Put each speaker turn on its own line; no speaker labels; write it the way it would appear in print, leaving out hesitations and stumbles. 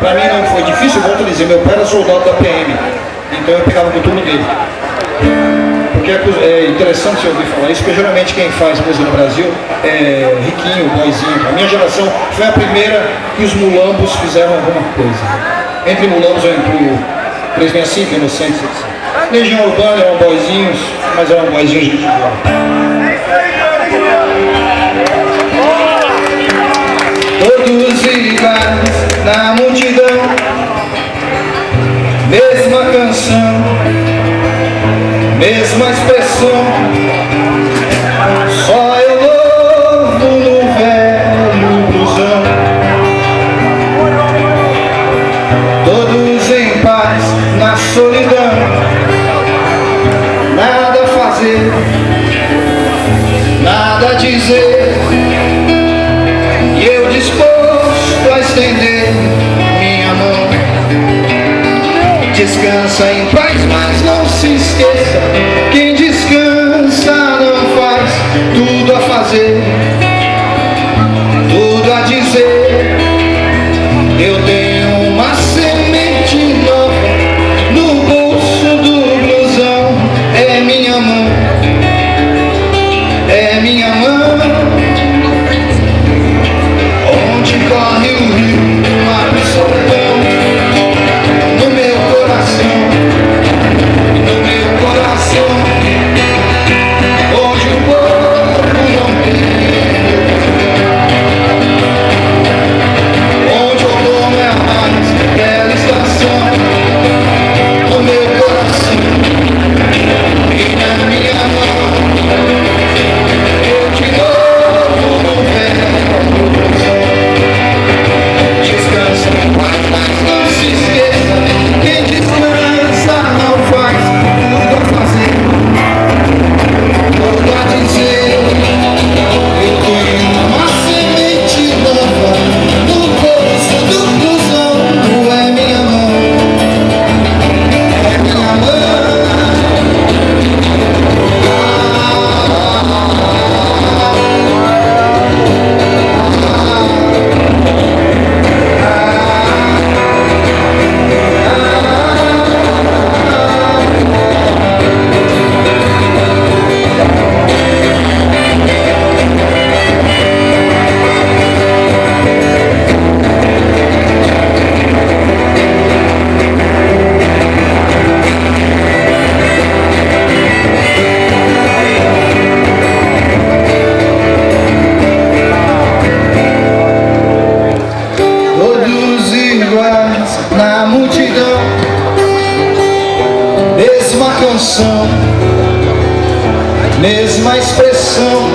Para mim não foi difícil, eu volto a dizer, meu pai era soldado da PM, então eu pegava no turno dele. Porque é interessante você ouvir falar isso, porque geralmente quem faz música no Brasil é riquinho, boizinho. A minha geração foi a primeira que os mulambos fizeram alguma coisa. Entre mulambos eu incluo 365, Inocentes, etc. Legião Urbana eram boizinhos, mas eram boizinhos de boa. Todos iguais na multidão, mesma canção, mesma expressão, só eu novo no velho blusão. Todos em paz na solidão, nada a fazer, nada a dizer, e eu disposto a estender minha mão. Descansa em paz, mas não se esqueça, quem descansa não faz. Tudo a fazer, tudo a dizer. Eu tenho uma semente nova no bolso do blusão. É minha mão, é minha mão. Onde corre o rio, mar do soltão, no meu coração, no meu coração. Onde o povo não tem, onde o outono é a mais bela estação, no meu coração e na minha mão. Eu de novo no velho blusão. Descansa, mas não se esqueça, quem descansa não faz. Tudo a fazer, tudo a dizer. Eu tenho uma semente nova no bolso do blusão. É minha mão, é minha mão. Todos iguais na multidão, mesma canção, mesma expressão,